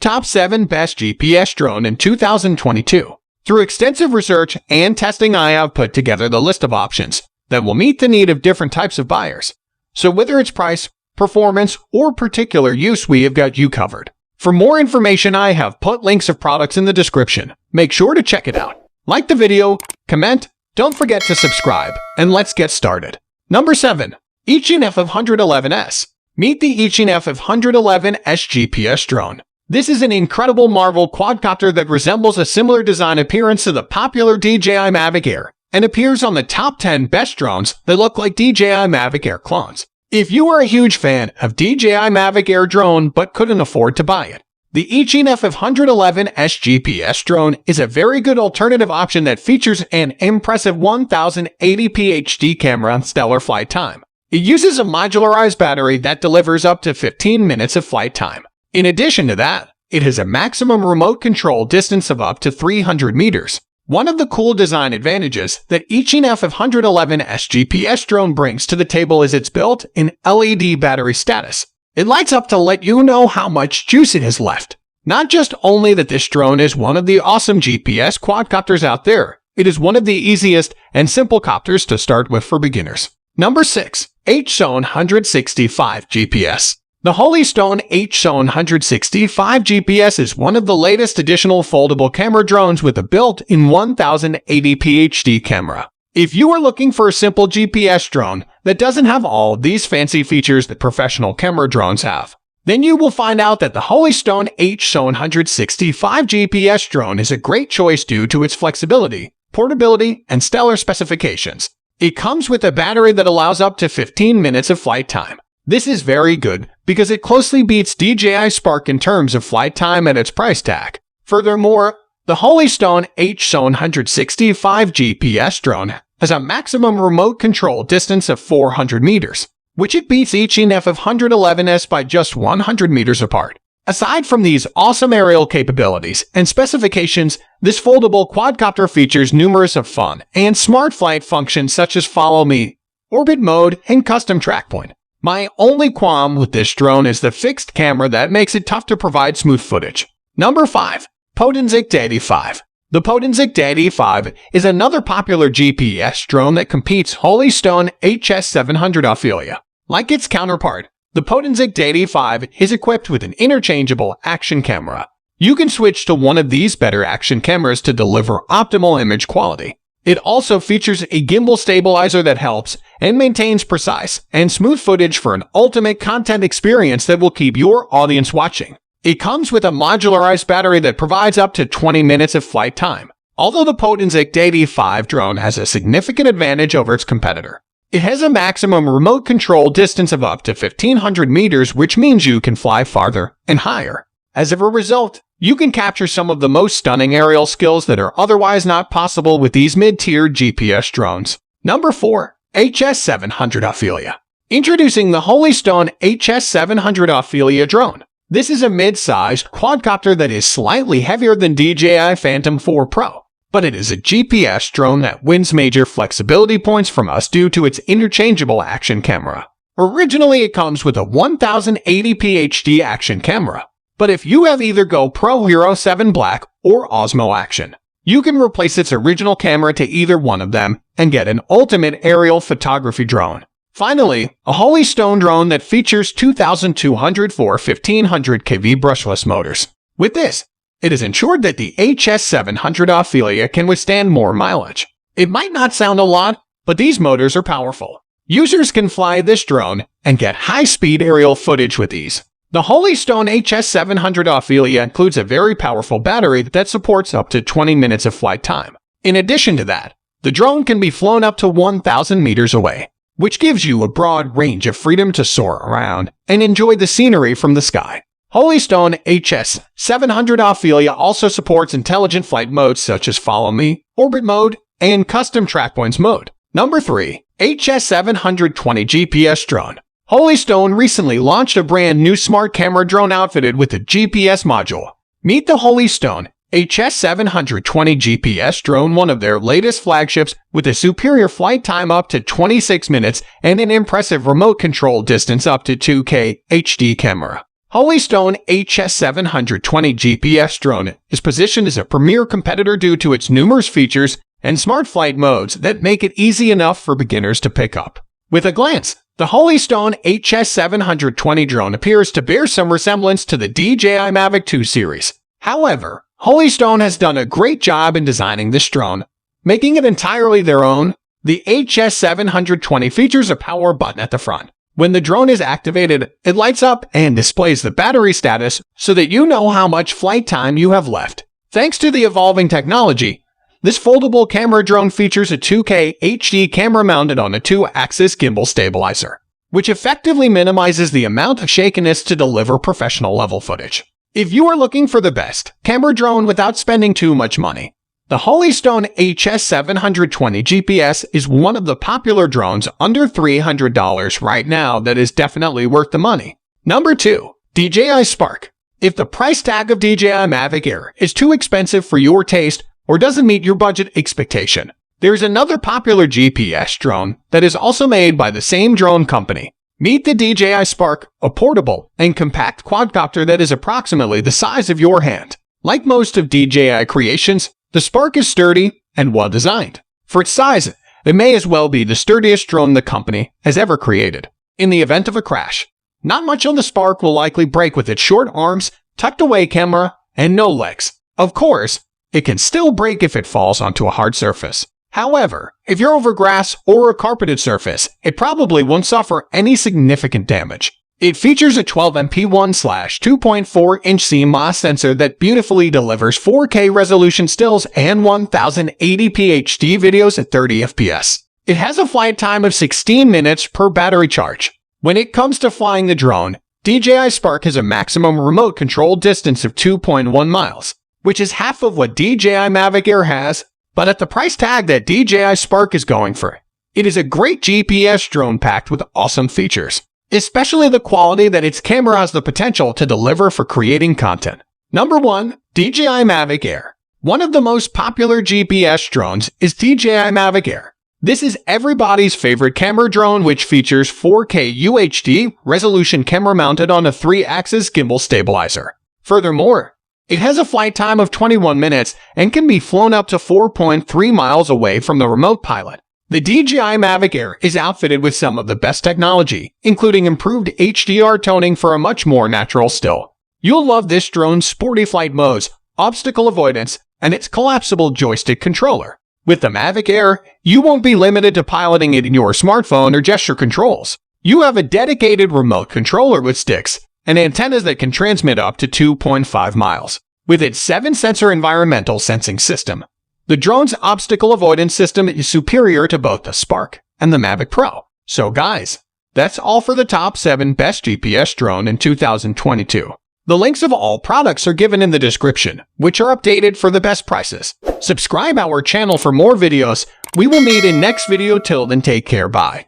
top 7 best GPS drone in 2022. Through extensive research and testing, I have put together the list of options that will meet the need of different types of buyers. So whether it's price, performance, or particular use, we have got you covered. For more information, I have put links of products in the description. Make sure to check it out. Like the video, comment, don't forget to subscribe, and let's get started. Number 7. Iching F511S. Meet the Iching F511S GPS drone. This is an incredible Marvel quadcopter that resembles a similar design appearance to the popular DJI Mavic Air and appears on the top 10 best drones that look like DJI Mavic Air clones. If you are a huge fan of DJI Mavic Air drone but couldn't afford to buy it, the Iching F511S GPS drone is a very good alternative option that features an impressive 1080p HD camera and stellar flight time. It uses a modularized battery that delivers up to 15 minutes of flight time. In addition to that, it has a maximum remote control distance of up to 300 meters. One of the cool design advantages that Iching F511S GPS drone brings to the table is its built-in LED battery status. It lights up to let you know how much juice it has left. Not just only that this drone is one of the awesome GPS quadcopters out there, it is one of the easiest and simple copters to start with for beginners. Number 6. HZone 165 GPS. The Holystone HZone 165 GPS is one of the latest additional foldable camera drones with a built-in 1080p HD camera. If you are looking for a simple GPS drone that doesn't have all of these fancy features that professional camera drones have, then you will find out that the Holystone HZone 165 GPS drone is a great choice due to its flexibility, portability, and stellar specifications. It comes with a battery that allows up to 15 minutes of flight time. This is very good because it closely beats DJI Spark in terms of flight time at its price tag. Furthermore, the Holystone HZone 165 GPS drone has a maximum remote control distance of 400 meters, which it beats Iching F511S by just 100 meters apart. Aside from these awesome aerial capabilities and specifications, this foldable quadcopter features numerous of fun and smart flight functions such as Follow Me, Orbit Mode, and Custom Track Point. My only qualm with this drone is the fixed camera that makes it tough to provide smooth footage. Number 5. Potensic Daddy 5. The Potensic Daddy 5 is another popular GPS drone that competes Holystone HS700 Ophelia. Like its counterpart, the Potensic Daddy 5 is equipped with an interchangeable action camera. You can switch to one of these better action cameras to deliver optimal image quality. It also features a gimbal stabilizer that helps and maintains precise and smooth footage for an ultimate content experience that will keep your audience watching. It comes with a modularized battery that provides up to 20 minutes of flight time. Although the Potensic Daddy 5 drone has a significant advantage over its competitor, it has a maximum remote control distance of up to 1500 meters, which means you can fly farther and higher. As a result, you can capture some of the most stunning aerial skills that are otherwise not possible with these mid-tier GPS drones. Number 4. HS700 Ophelia. Introducing the Holystone HS700 Ophelia drone. This is a mid-sized quadcopter that is slightly heavier than DJI Phantom 4 Pro, but it is a GPS drone that wins major flexibility points from us due to its interchangeable action camera. Originally, it comes with a 1080p HD action camera. But if you have either GoPro Hero 7 Black or Osmo Action, you can replace its original camera to either one of them and get an ultimate aerial photography drone. Finally, a Holystone drone that features 2204 1500 kV brushless motors. With this, it is ensured that the HS700 Ophelia can withstand more mileage. It might not sound a lot, but these motors are powerful. Users can fly this drone and get high-speed aerial footage with ease. The Holystone HS700 Ophelia includes a very powerful battery that supports up to 20 minutes of flight time. In addition to that, the drone can be flown up to 1,000 meters away, which gives you a broad range of freedom to soar around and enjoy the scenery from the sky. Holystone HS700 Ophelia also supports intelligent flight modes such as Follow Me, Orbit Mode, and Custom Track Points mode. Number 3. HS720 GPS Drone. Holystone recently launched a brand new smart camera drone outfitted with a GPS module. Meet the Holystone HS720 GPS drone, one of their latest flagships, with a superior flight time up to 26 minutes and an impressive remote control distance up to 2K HD camera. Holystone HS720 GPS drone is positioned as a premier competitor due to its numerous features and smart flight modes that make it easy enough for beginners to pick up. With a glance, the Holystone HS720 drone appears to bear some resemblance to the DJI Mavic 2 series. However, Holystone has done a great job in designing this drone, making it entirely their own. The HS720 features a power button at the front. When the drone is activated, it lights up and displays the battery status so that you know how much flight time you have left. Thanks to the evolving technology, this foldable camera drone features a 2K HD camera mounted on a 2-axis gimbal stabilizer, which effectively minimizes the amount of shakiness to deliver professional-level footage. If you are looking for the best camera drone without spending too much money, the Holystone HS720 GPS is one of the popular drones under $300 right now that is definitely worth the money. Number 2. DJI Spark. If the price tag of DJI Mavic Air is too expensive for your taste or doesn't meet your budget expectation, there's another popular GPS drone that is also made by the same drone company. Meet the DJI Spark, a portable and compact quadcopter that is approximately the size of your hand. Like most of DJI creations, the Spark is sturdy and well-designed. For its size, it may as well be the sturdiest drone the company has ever created. In the event of a crash, not much on the Spark will likely break with its short arms, tucked-away camera, and no legs. Of course, it can still break if it falls onto a hard surface. However, if you're over grass or a carpeted surface, it probably won't suffer any significant damage. It features a 12MP 1/2.4-inch CMOS sensor that beautifully delivers 4K resolution stills and 1080p HD videos at 30 FPS. It has a flight time of 16 minutes per battery charge. When it comes to flying the drone, DJI Spark has a maximum remote control distance of 2.1 miles, which is half of what DJI Mavic Air has, but at the price tag that DJI Spark is going for, it is a great GPS drone packed with awesome features, especially the quality that its camera has the potential to deliver for creating content. Number 1. DJI Mavic Air. One of the most popular GPS drones is DJI Mavic Air. This is everybody's favorite camera drone, which features 4K UHD resolution camera mounted on a 3-axis gimbal stabilizer. Furthermore, it has a flight time of 21 minutes and can be flown up to 4.3 miles away from the remote pilot. The DJI Mavic Air is outfitted with some of the best technology, including improved HDR toning for a much more natural still. You'll love this drone's sporty flight modes, obstacle avoidance, and its collapsible joystick controller. With the Mavic Air, you won't be limited to piloting it in your smartphone or gesture controls. You have a dedicated remote controller with sticks and antennas that can transmit up to 2.5 miles. With its 7-sensor environmental sensing system, the drone's obstacle avoidance system is superior to both the Spark and the Mavic Pro. So guys, that's all for the top 7 best GPS drone in 2022. The links of all products are given in the description, which are updated for the best prices. Subscribe our channel for more videos. We will meet in next video. Till then, take care. Bye.